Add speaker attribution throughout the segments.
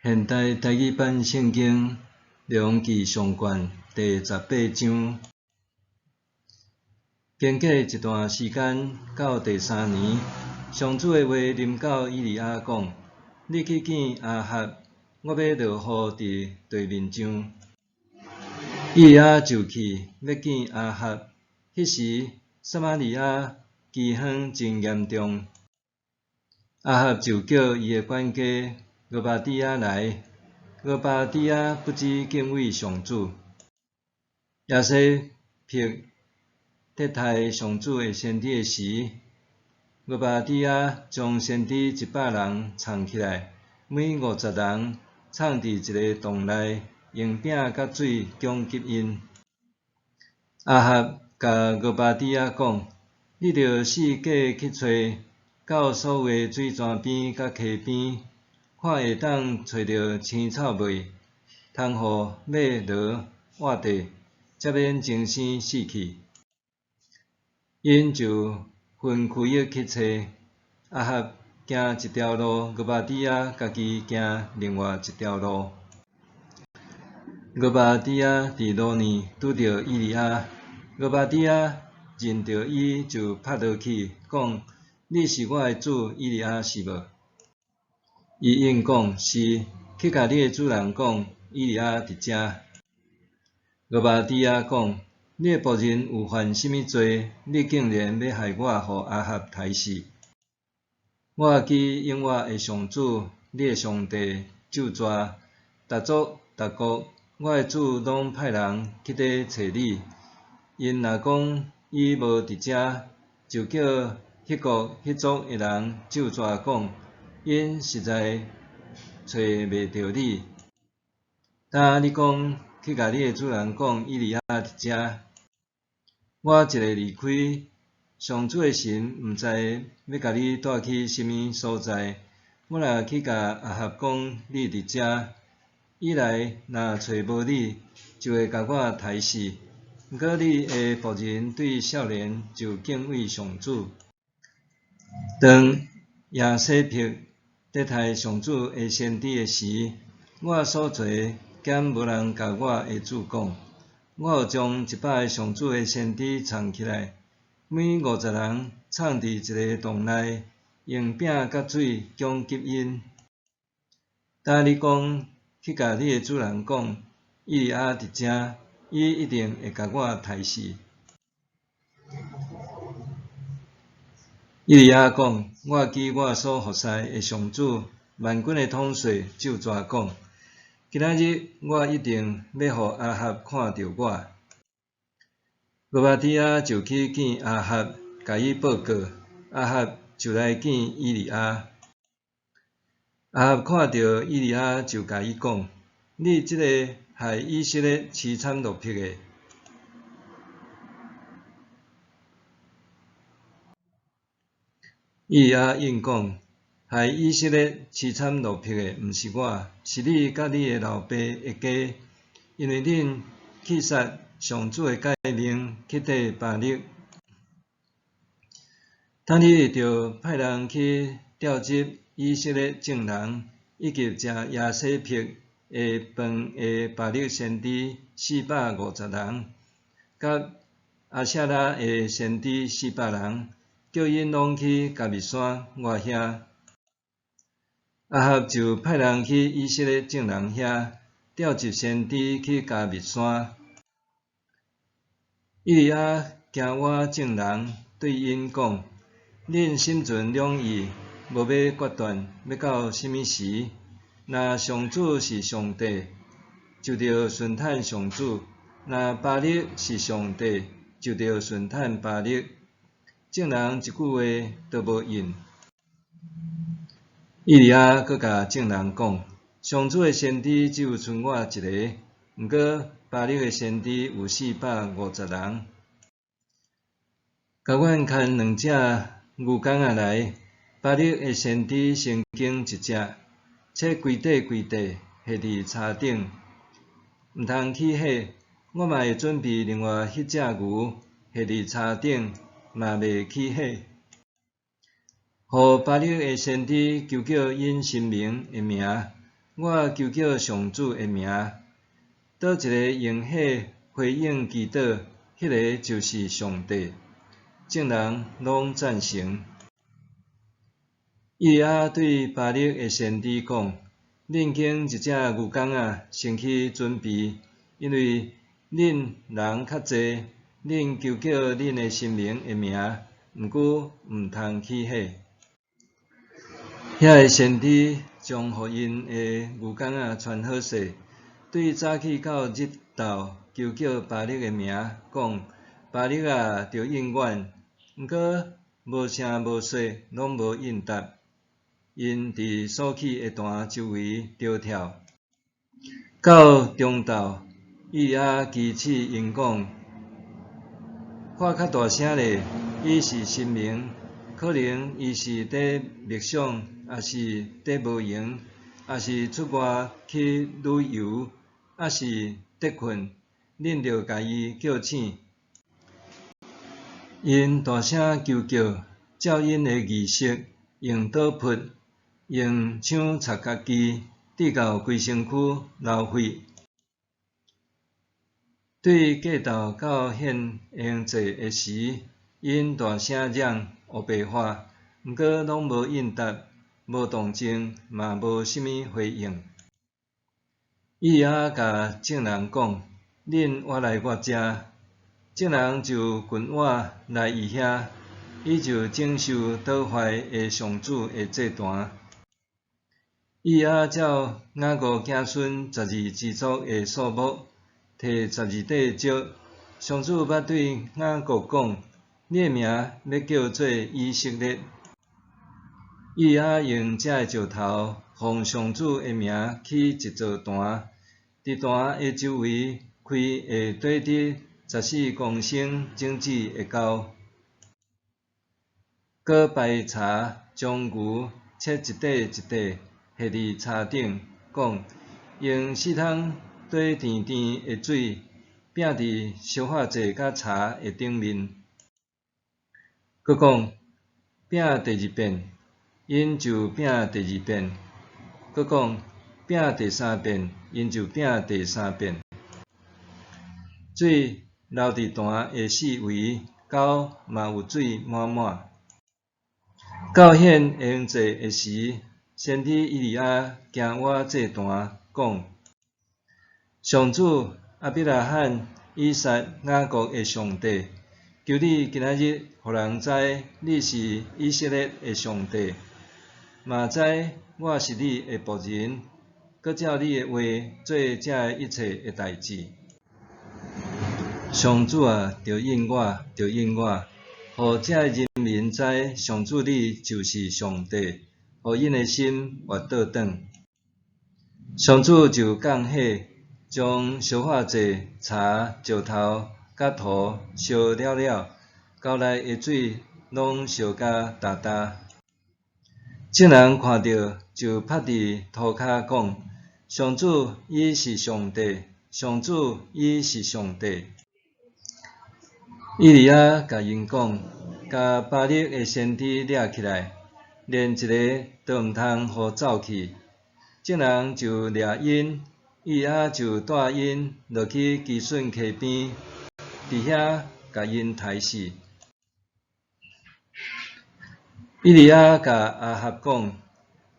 Speaker 1: 现代台语版圣经列王记上卷第18章。经过一段时间，到第3年，上主的话临到以利亚讲：你去见亚哈，我要落雨伫地面上。以利亚就去要见亚哈。迄时，撒玛利亚饥荒真严重。亚哈就叫伊的管家俄巴底亚来。俄巴底亚不知敬畏上主。亚西撇得待上主的先知的时，俄巴底亚将先知100人藏起来，每50人藏伫一个洞内，用饼甲水攻击因。亚哈甲俄巴底亚讲：你着四界去找，到所有水泉边甲溪边，看会当找着青草袂，通互马骡活地，才免精神死去。因就分区域去找，亚哈行一条路，俄巴底亚家己行另外一条路。俄巴底亚伫路呢拄着以利亚，俄巴底亚认着伊就拍落去，讲：你是我的主以利亚是无？伊应讲：是。去甲你的主人讲，以利亚伫遮。俄巴底亚讲：你的仆人有犯甚物罪？你竟然要害我，互亚哈杀死？我记永活的上主，你的上帝咒诅，逐族逐国，我的主拢派人去底找你。因若讲伊无伫遮，就叫迄国迄族的人咒诅讲：因实在找袂着你。呾你讲去甲你的主人讲，以利亚伫遮。我一个离开，上主的神毋知要甲你带去甚物所在。我若去甲亚哈讲你伫遮，伊来若找无你，就会甲我杀死。毋过你的仆人对少年就敬畏上主。当亚西撇得待上主的先知的时，我所做兼无人甲我的主讲。我有将100个上主的先知藏起来，每50人藏伫一个洞内，用饼甲水攻击因。呾你讲去甲你的主人讲，以利亚伫遮，伊一定会甲我杀死。以利亚讲：我记我所服侍的上主，万军的统帅咒诅讲：今仔日我一定要互亚哈看着我。俄巴底亚就去见亚哈，甲伊报告。亚哈就来见以利亚。亚哈看到以利亚，就甲伊讲：你即个害以色列凄惨落魄的。以利亚应讲：害以色列凄惨落魄的，毋是我，是你甲你的老爸一家，因为恁去杀上主的诫命，去底巴力。当日就派人去调集以色列众人，以及食亚西撇的饭的巴力先知450人，甲阿舍拉的先知400人，叫因拢去加密山外遐。亚哈就派人去以色列众人遐，调集先知去加密山。以利亚惊我众人，对因讲：恁心存两意，无要决断要到甚物时。若上主是上帝，就着顺坦上主；若巴力是上帝，就着顺坦巴力。众人一句话都无应。以利亚阁甲众人讲：上主的先知只有剩我一个，毋过巴力的先知有450人。甲阮牵2只牛公仔来，巴力的先知先经1只，切规块下伫柴顶，毋通起火。我嘛会准备另外迄只牛下伫柴顶，嘛袂起火。互巴力的先知求因神明的名，我求叫上主的名，倒一个用火回应祈祷，迄个就是上帝。众人拢赞成。伊对巴力的先知讲：恁经一只牛公仔先去准备，因为恁人较济，恁求叫恁的神明的名，毋过毋通起火。遐个先知将互因的牛公仔穿好势，对早起到日头求叫巴力的名，讲：巴力啊，着应允。毋过无声无息，拢无应答。因伫所起的坛周围着跳。到中昼，伊举起因讲：看较大声咧，伊是神明，可能伊是伫冥想，也是伫无闲，也是出外去旅游，也是伫困，恁着甲伊叫醒。因大声求叫，照因的仪式，用倒扑，用枪插家己，滴到规身躯流血。对过昼到献迎祭的时，因大声嚷黑白话，毋过拢无应答，无动静，嘛无啥物回应。伊甲众人讲：恁我来我遮。众人就群我来伊遐，伊就接受倒坏的上主的祭坛。伊照雅各子孙12支族的数目，摕12块石。上主捌对雅各讲：你的名要叫做以色列。伊用这个石头，奉上主的名起一座坛，伫坛的周围开会对伫14公升整指的沟，搁排柴，将牛切一块一块下伫柴顶，讲用4桶对甜甜的水拼伫烧化剂甲柴的顶面。搁讲拼第2遍，因就拼第2遍。搁讲拼第3遍，因就拼第3遍。水流伫坛的四围，沟嘛有水满满。到献迎祭的时，先知以利亚行我祭坛，讲：上主亚伯拉罕、以撒、雅各的上帝，求你今仔日互人知你是以色列的上帝，嘛知我是你的仆人，搁照你的话做这一切的代志。上主啊，着应我，着应我，互这人民知上主你就是上帝，互因的心活倒转。上主就降火，将烧化剂、柴、石头甲土烧了了，沟内的水拢烧甲焦焦。众人看到，就趴伫涂骹讲：上主伊是上帝，上主伊是上帝。以利亚甲因讲：甲巴力的先知抓起来，连一个都毋通互走去。众人就抓因，以利亚就带因落去基顺溪边，伫遐甲因杀死。以利亚甲阿哈讲：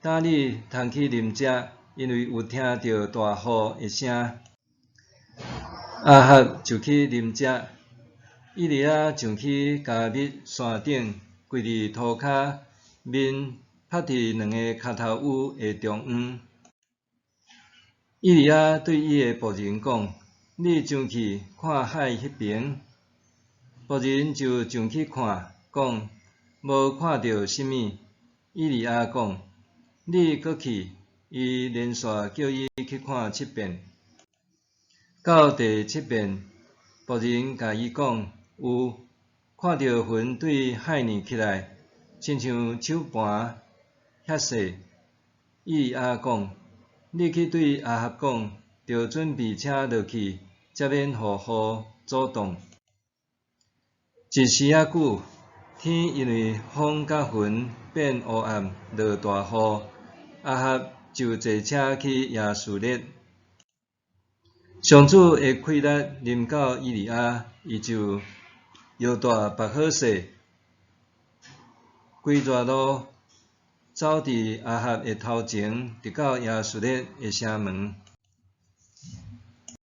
Speaker 1: 等你通去啉食，因为有听到大雨的声。阿哈就去啉食。以利亚上去加密山顶，跪伫涂骹，面趴伫2个脚头污的中央。以利亚对伊的仆人讲：你上去看海迄边。仆人就上去看，讲无看到啥物。以利亚讲：你搁去。伊连续叫伊去看7遍。到第7遍，仆人甲伊讲：有看到云对海面起来，亲像手盘遐细。以利亚讲：你去对阿哈讲，着准备车落去，才免互雨阻挡。一时仔久，天因为风甲云变乌暗，落大雨。阿哈就坐车去亚述列。上主的气力临到以利亚，伊就摇大拔好势，规热路走伫亚哈的头前，直到亚述列的城门。